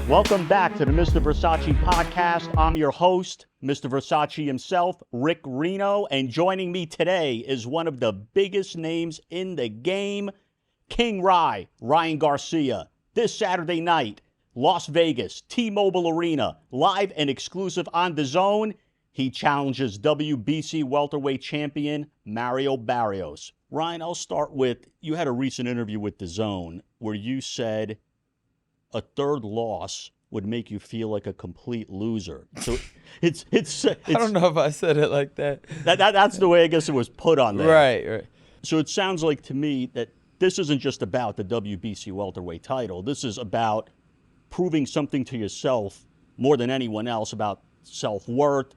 Welcome back to the Mr. Verzace Podcast. I'm your host, Mr. Verzace himself, Rick Reno, and joining me today is one of the biggest names in the game, King Ryan Garcia. This Saturday night, Las Vegas, T-Mobile Arena, live and exclusive on DAZN. He challenges WBC welterweight champion Mario Barrios. Ryan, I'll start with, you had a recent interview with DAZN where you said a third loss would make you feel like a complete loser. So it's I don't know if I said it like that. That's the way I guess it was put on there. Right. So it sounds like to me that this isn't just about the WBC welterweight title. This is about proving something to yourself more than anyone else, about self-worth,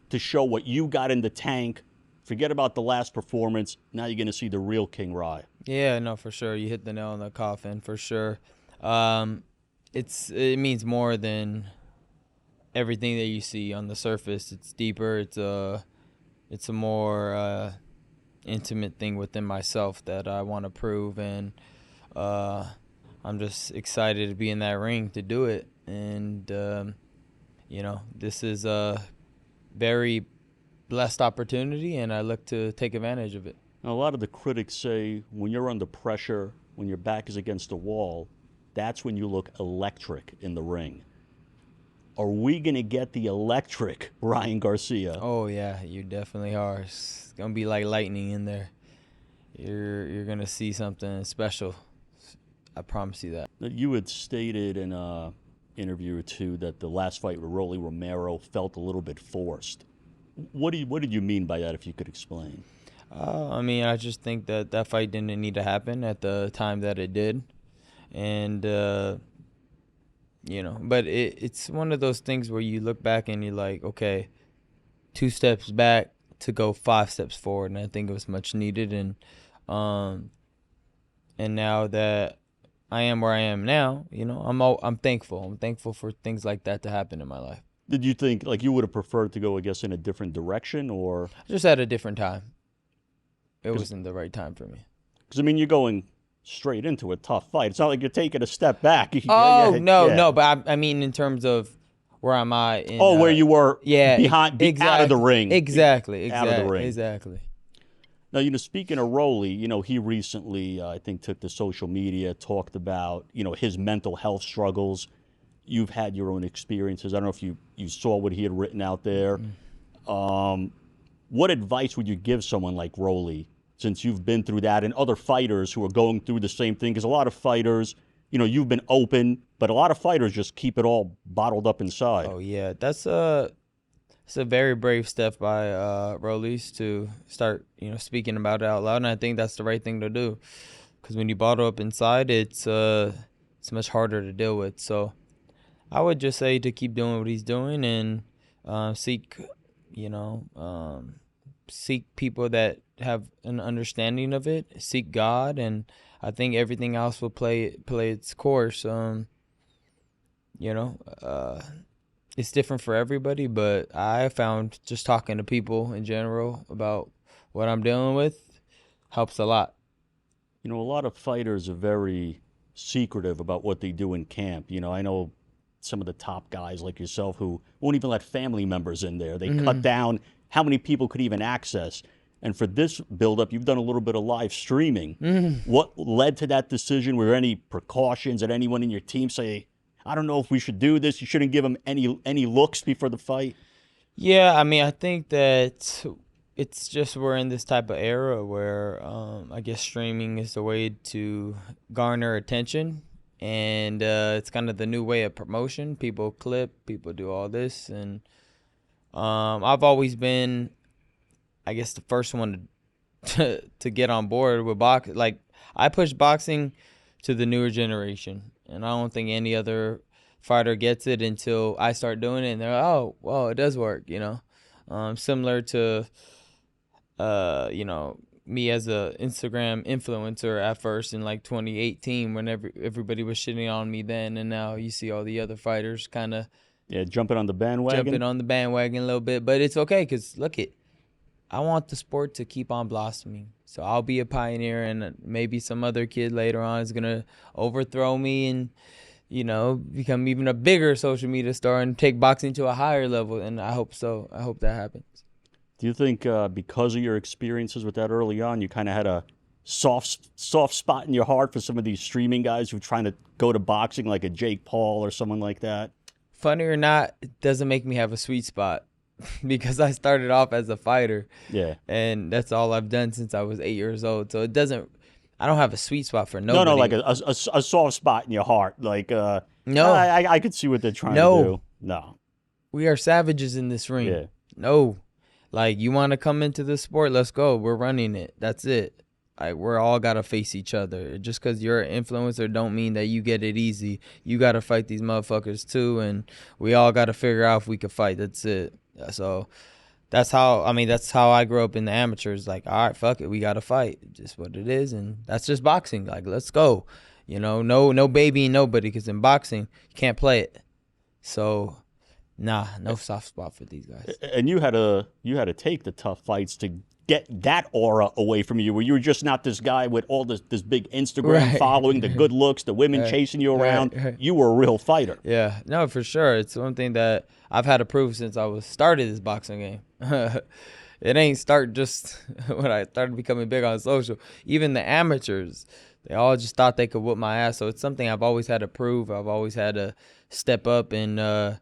to show what you got in the tank. Forget about the last performance. Now you're going to see the real King Rye. Yeah, no, for sure. You hit the nail on the coffin, for sure. It means more than everything that you see on the surface. It's deeper. It's a more intimate thing within myself that I want to prove, and I'm just excited to be in that ring to do it. And this is a very blessed opportunity, and I look to take advantage of it. Now, a lot of the critics say when you're under pressure, when your back is against the wall, that's when you look electric in the ring. Are we going to get the electric Ryan Garcia? Oh, yeah, you definitely are. It's going to be like lightning in there. You're going to see something special. I promise you that. You had stated in an interview or two that the last fight with Rolly Romero felt a little bit forced. What did you mean by that, if you could explain? I just think that fight didn't need to happen at the time that it did. And, but it's one of those things where you look back and you're like, okay, 2 steps back to go 5 steps forward. And I think it was much needed. And now that I am where I am now, I'm thankful. I'm thankful for things like that to happen in my life. Did you think, like, you would have preferred to go, I guess, in a different direction, or? Just at a different time. It wasn't the right time for me. Because, you're going straight into a tough fight. It's not like you're taking a step back. No, but I mean in terms of where am I in, where you were behind, exactly, out of the ring. Exactly. Out of the ring. Exactly. Now, speaking of Rolly, he recently, I think, took to social media, talked about, his mental health struggles. You've had your own experiences. I don't know if you saw what he had written out there. Mm-hmm. What advice would you give someone like Rolly, since you've been through that, and other fighters who are going through the same thing? Because a lot of fighters, you've been open, but a lot of fighters just keep it all bottled up inside. Oh, yeah. It's a very brave step by Rolly's to start, speaking about it out loud, and I think that's the right thing to do. Because when you bottle up inside, it's much harder to deal with. So I would just say to keep doing what he's doing and seek people that have an understanding of it, seek God, and I think everything else will play its course. It's different for everybody, but I found just talking to people in general about what I'm dealing with helps a lot. A lot of fighters are very secretive about what they do in camp. I know some of the top guys like yourself who won't even let family members in there. They cut down how many people could even access. And for this build-up, you've done a little bit of live streaming. Mm-hmm. What led to that decision? Were there any precautions? Did anyone in your team say, I don't know if we should do this, you shouldn't give them any looks before the fight? Yeah, I think that it's just we're in this type of era where I guess streaming is the way to garner attention. And it's kind of the new way of promotion. People clip, people do all this. And I've always been, I guess, the first one to get on board with boxing. Like, I push boxing to the newer generation. And I don't think any other fighter gets it until I start doing it. And they're like, oh, well, it does work, Similar to, me as a Instagram influencer at first in like 2018 when everybody was shitting on me then, and now you see all the other fighters kind of jumping on the bandwagon a little bit. But it's okay, because look I want the sport to keep on blossoming. So I'll be a pioneer, and maybe some other kid later on is gonna overthrow me and become even a bigger social media star and take boxing to a higher level. And I hope so. I hope that happens. Do you think because of your experiences with that early on, you kind of had a soft spot in your heart for some of these streaming guys who are trying to go to boxing, like a Jake Paul or someone like that? Funny or not, it doesn't make me have a sweet spot because I started off as a fighter. Yeah. And that's all I've done since I was 8 years old. So I don't have a sweet spot for nobody. No, like a soft spot in your heart. Like, no. I could see what they're trying to do. No. We are savages in this ring. Yeah. No. Like, you want to come into this sport? Let's go. We're running it. That's it. Like, we're all got to face each other. Just because you're an influencer don't mean that you get it easy. You got to fight these motherfuckers too, and we all got to figure out if we can fight. That's it. So that's how I grew up in the amateurs. Like, all right, fuck it. We got to fight. Just what it is, and that's just boxing. Like, let's go. No babying nobody, because in boxing, you can't play it. So, nah, no soft spot for these guys. And you had to take the tough fights to get that aura away from you, where you were just not this guy with all this big Instagram following, the good looks, the women chasing you around. Right. You were a real fighter. Yeah, no, for sure. It's one thing that I've had to prove since I started this boxing game. It ain't start just when I started becoming big on social. Even the amateurs, they all just thought they could whoop my ass. So it's something I've always had to prove. I've always had to step up and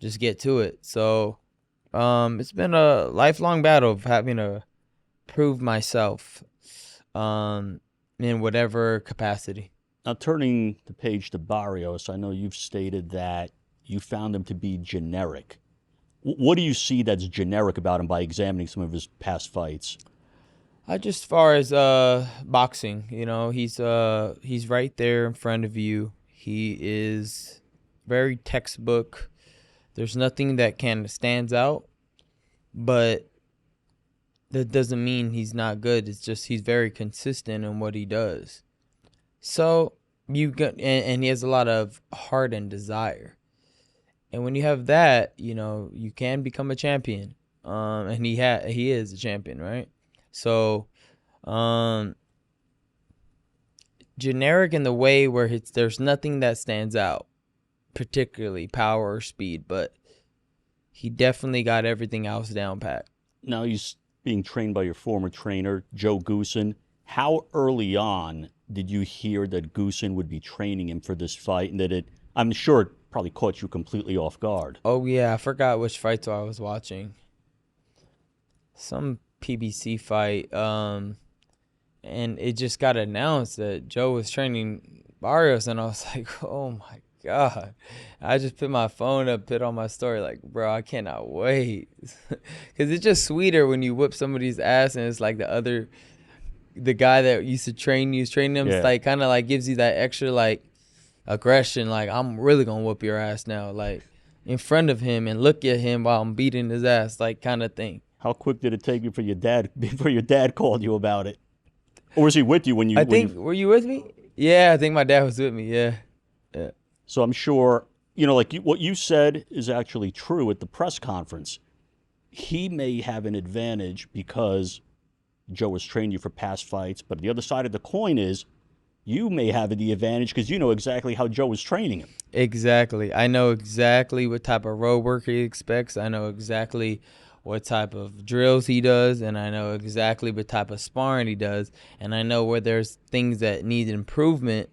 just get to it. So it's been a lifelong battle of having to prove myself in whatever capacity. Now, turning the page to Barrios, I know you've stated that you found him to be generic. What do you see that's generic about him by examining some of his past fights? Just as far as boxing, he's right there in front of you. He is very textbook. There's nothing that kind of stands out, but that doesn't mean he's not good. It's just he's very consistent in what he does. So and he has a lot of heart and desire. And when you have that, you can become a champion. And he is a champion, right? So, generic in the way where there's nothing that stands out, particularly power or speed, but he definitely got everything else down pat. Now he's being trained by your former trainer, Joe Goossen. How early on did you hear that Goossen would be training him for this fight, and that I'm sure it probably caught you completely off guard? Oh, yeah. I forgot which fight I was watching. Some PBC fight. And it just got announced that Joe was training Barrios, and I was like, oh, my God. I just put my phone up, put on my story, like, bro, I cannot wait. Because it's just sweeter when you whip somebody's ass and it's like the guy that used to train you, training them, it's like kind of like gives you that extra like aggression, like I'm really gonna whoop your ass now, like in front of him and look at him while I'm beating his ass, like kind of thing. How quick did it take you for your dad called you about it? Or was he with you when you? Were you with me? Yeah, I think my dad was with me. Yeah. So I'm sure, what you said is actually true at the press conference. He may have an advantage because Joe has trained you for past fights, but the other side of the coin is you may have the advantage because you know exactly how Joe is training him. Exactly. I know exactly what type of road work he expects. I know exactly what type of drills he does, and I know exactly what type of sparring he does, and I know where there's things that need improvement,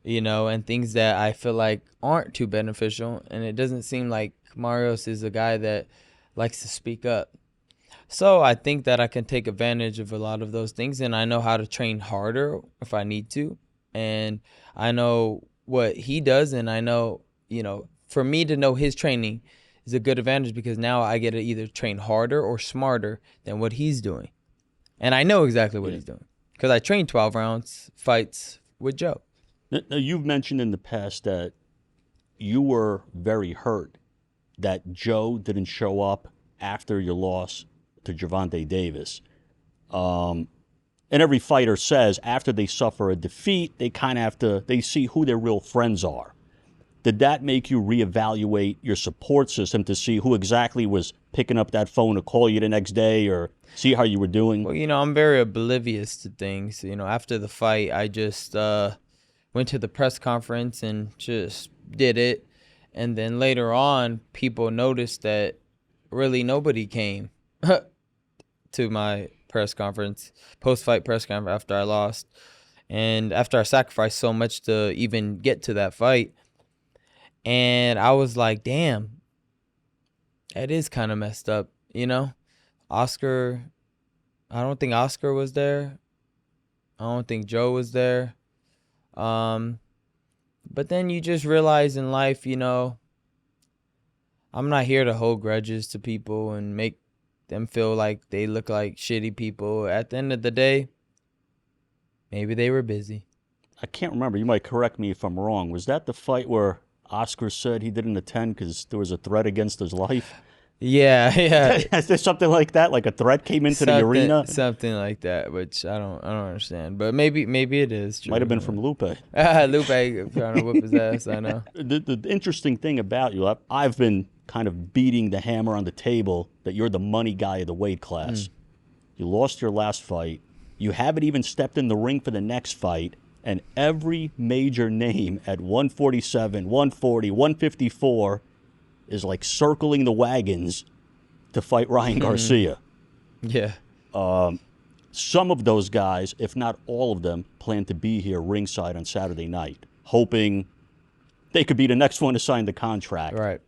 and things that I feel like aren't too beneficial, and it doesn't seem like Marios is a guy that likes to speak up. So I think that I can take advantage of a lot of those things, and I know how to train harder if I need to, and I know what he does, and I know, for me to know his training is a good advantage because now I get to either train harder or smarter than what he's doing. And I know exactly what he's doing because I trained 12 rounds fights with Joe. Now, you've mentioned in the past that you were very hurt that Joe didn't show up after your loss to Gervonta Davis. And every fighter says after they suffer a defeat, they kind of they see who their real friends are. Did that make you reevaluate your support system to see who exactly was picking up that phone to call you the next day or see how you were doing? Well, I'm very oblivious to things. After the fight, I just went to the press conference and just did it. And then later on, people noticed that really nobody came to my press conference, post-fight press conference after I lost. And after I sacrificed so much to even get to that fight. And I was like, damn, that is kind of messed up, you know? Oscar, I don't think Oscar was there. I don't think Joe was there. But then you just realize in life, you know, I'm not here to hold grudges to people and make them feel like they look like shitty people. At the end of the day, maybe they were busy. I can't remember. You might correct me if I'm wrong. Was that the fight where Oscar said he didn't attend because there was a threat against his life? Yeah. Is there something like that? Like a threat came into the arena? Something like that, which I don't understand. But maybe it is true. Might have been from Lupe. Lupe trying to whip his ass, I know. The interesting thing about you, I've been kind of beating the hammer on the table that you're the money guy of the weight class. You lost your last fight. You haven't even stepped in the ring for the next fight. And every major name at 147, 140, 154 is like circling the wagons to fight Ryan Garcia. Yeah. Some of those guys, if not all of them, plan to be here ringside on Saturday night, hoping they could be the next one to sign the contract. Right.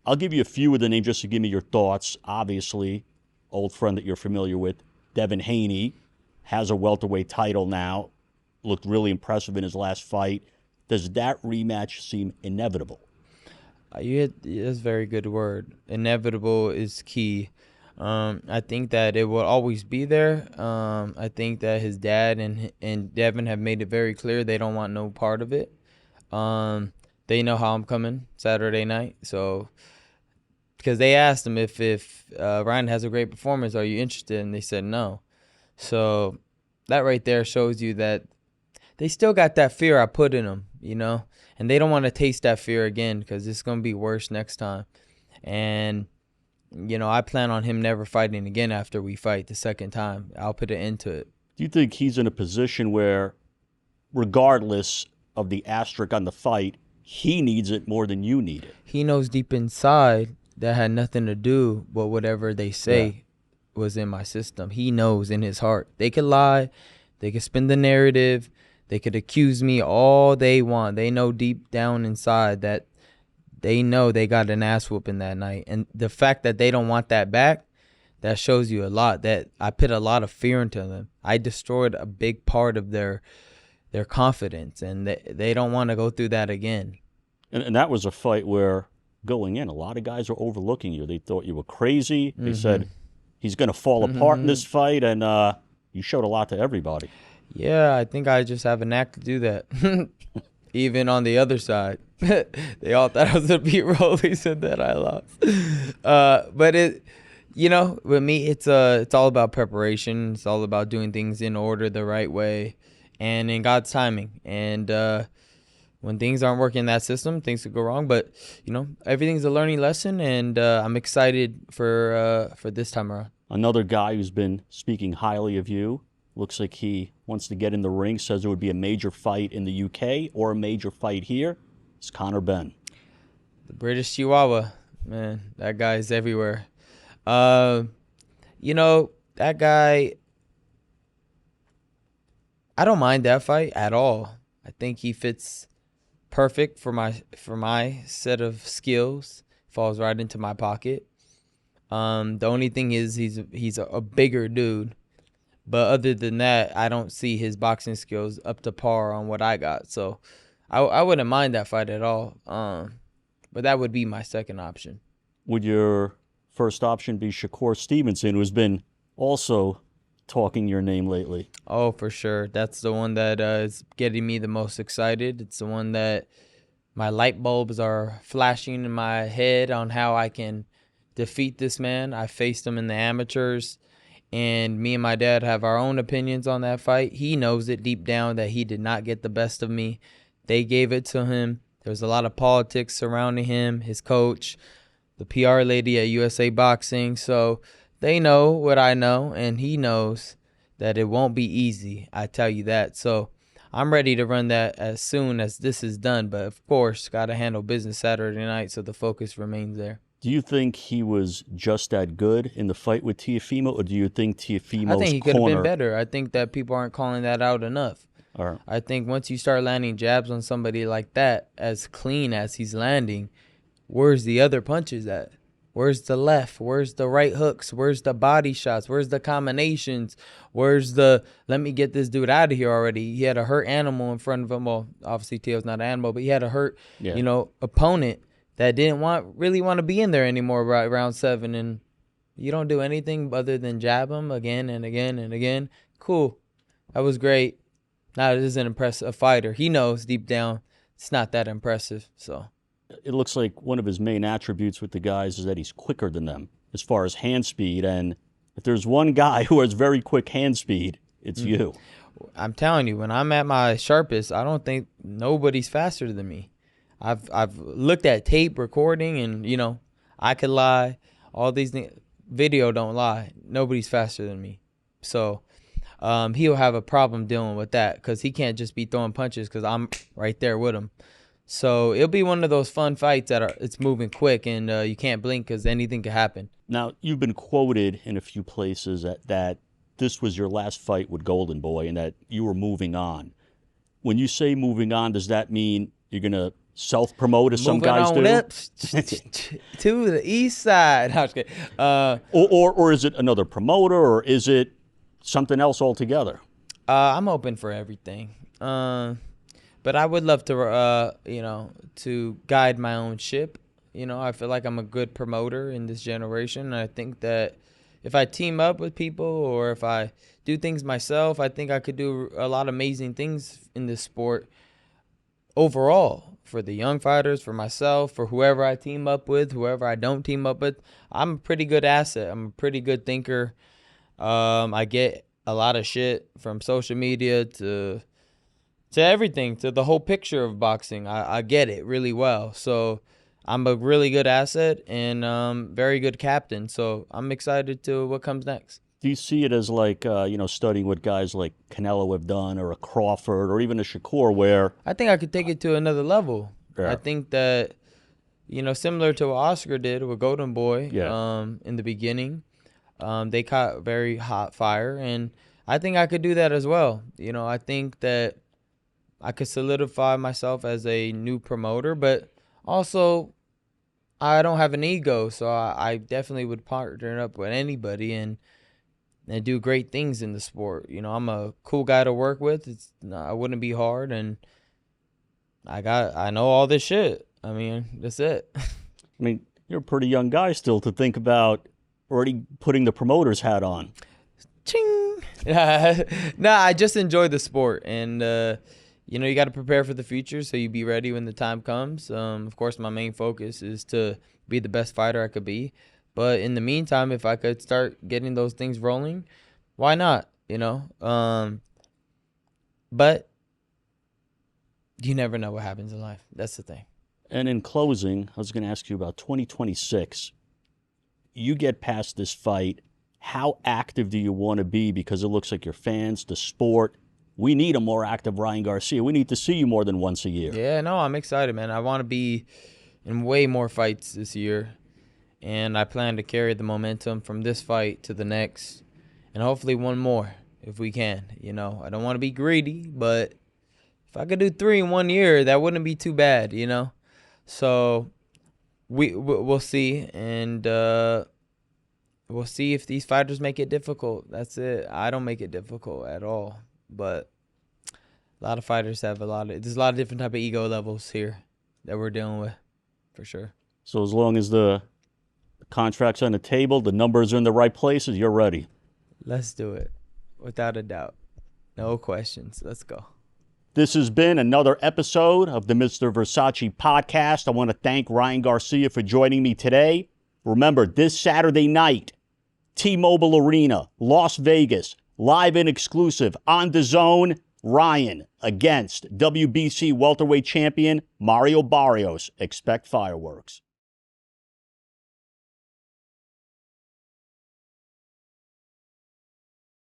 I'll give you a few of the names just to give me your thoughts. Obviously, old friend that you're familiar with, Devin Haney, has a welterweight title now. Looked really impressive in his last fight. Does that rematch seem inevitable? That's a very good word. Inevitable is key. I think that it will always be there. I think that his dad and Devin have made it very clear they don't want no part of it. They know how I'm coming Saturday night. So, because they asked him if Ryan has a great performance, are you interested? And they said no. So that right there shows you that they still got that fear I put in them, you know, and they don't want to taste that fear again because it's going to be worse next time. And, you know, I plan on him never fighting again after we fight the second time. I'll put an end to it. Do you think he's in a position where, regardless of the asterisk on the fight, he needs it more than you need it? He knows deep inside that had nothing to do with whatever they say was in my system. He knows in his heart. They could lie. They could spin the narrative. They could accuse me all they want. They know deep down inside that they know they got an ass whooping that night. And the fact that they don't want that back, that shows you a lot. That I put a lot of fear into them. I destroyed a big part of their confidence, and they don't want to go through that again. And that was a fight where, going in, a lot of guys were overlooking you. They thought you were crazy. They said, he's going to fall apart in this fight, and you showed a lot to everybody. Yeah, I think I just have a knack to do that. Even on the other side. They all thought I was going to beat Rolly, said that I lost. But it, you know, with me, it's all about preparation. It's all about doing things in order, the right way, and in God's timing. And when things aren't working in that system, things could go wrong. But, you know, everything's a learning lesson, and I'm excited for this time around. Another guy who's been speaking highly of you, looks like he wants to get in the ring, says it would be a major fight in the UK or a major fight here. It's Conor Benn. The British Chihuahua, man, that guy's everywhere. You know, that guy, I don't mind that fight at all. I think he fits perfect for my set of skills. Falls right into my pocket. The only thing is he's a bigger dude. But other than that, I don't see his boxing skills up to par on what I got. So I wouldn't mind that fight at all. But that would be my second option. Would your first option be Shakur Stevenson, who's been also talking your name lately? Oh, for sure. That's the one that is getting me the most excited. It's the one that my light bulbs are flashing in my head on how I can defeat this man. I faced him in the amateurs. And me and my dad have our own opinions on that fight. He knows it deep down that he did not get the best of me. They gave it to him. There was a lot of politics surrounding him, his coach, the PR lady at USA Boxing. So they know what I know, and he knows that it won't be easy. I tell you that. So I'm ready to run that as soon as this is done. But, of course, got to handle business Saturday night, so the focus remains there. Do you think he was just that good in the fight with Teofimo, or do you think Teofimo's I think he could have been corner... better. I think that people aren't calling that out enough. I think once you start landing jabs on somebody like that, as clean as he's landing, where's the other punches at? Where's the left? Where's the right hooks? Where's the body shots? Where's the combinations? Where's the, let me get this dude out of here already? He had a hurt animal in front of him. Well, obviously Teo's not an animal, but he had a hurt, opponent that didn't really want to be in there anymore right round 7. And you don't do anything other than jab him again and again and again. Cool. That was great. Now, it isn't a fighter. He knows deep down it's not that impressive. So it looks like one of his main attributes with the guys is that he's quicker than them as far as hand speed. And if there's one guy who has very quick hand speed, it's you. I'm telling you, when I'm at my sharpest, I don't think nobody's faster than me. I've looked at tape recording, and I could lie. All these things, video don't lie. Nobody's faster than me. So he'll have a problem dealing with that because he can't just be throwing punches because I'm right there with him. So it'll be one of those fun fights it's moving quick and you can't blink because anything could happen. Now, you've been quoted in a few places that this was your last fight with Golden Boy and that you were moving on. When you say moving on, does that mean you're going to self-promote as some guys do? Up to the east side. No, I was kidding. Or is it another promoter, or is it something else altogether? I'm open for everything. But I would love to, to guide my own ship. I feel like I'm a good promoter in this generation. And I think that if I team up with people or if I do things myself, I think I could do a lot of amazing things in this sport overall for the young fighters, for myself, for whoever I team up with, whoever I don't team up with. I'm a pretty good asset. I'm a pretty good thinker. I get a lot of shit from social media to everything, to the whole picture of boxing. I get it really well. So I'm a really good asset and very good captain. So I'm excited to what comes next. Do you see it as like, studying what guys like Canelo have done, or a Crawford, or even a Shakur, where... I think I could take it to another level. Yeah. I think that, similar to what Oscar did with Golden Boy in the beginning, they caught very hot fire, and I think I could do that as well. I think that I could solidify myself as a new promoter, but also I don't have an ego, so I definitely would partner up with anybody and do great things in the sport. I'm a cool guy to work with. I wouldn't be hard, and I know all this shit. I mean, that's it. I mean, you're a pretty young guy still to think about already putting the promoter's hat on. Ching. Nah, I just enjoy the sport, and you got to prepare for the future so you be ready when the time comes. Of course, my main focus is to be the best fighter I could be. But in the meantime, if I could start getting those things rolling, why not? But you never know what happens in life. That's the thing. And in closing, I was going to ask you about 2026. You get past this fight, how active do you want to be? Because it looks like your fans, the sport, we need a more active Ryan Garcia. We need to see you more than once a year. Yeah, no, I'm excited, man. I want to be in way more fights this year. And I plan to carry the momentum from this fight to the next, and hopefully one more if we can. I don't want to be greedy, but if I could do 3 in 1 year, that wouldn't be too bad, So we'll see, and we'll see if these fighters make it difficult. That's it. I don't make it difficult at all, but a lot of fighters have there's a lot of different type of ego levels here that we're dealing with, for sure. So as long as the contract's on the table, the numbers are in the right places, you're ready. Let's do it. Without a doubt. No questions. Let's go. This has been another episode of the Mr. Verzace Podcast. I want to thank Ryan Garcia for joining me today. Remember, this Saturday night, T-Mobile Arena, Las Vegas, live and exclusive on DAZN, Ryan against WBC welterweight champion Mario Barrios. Expect fireworks.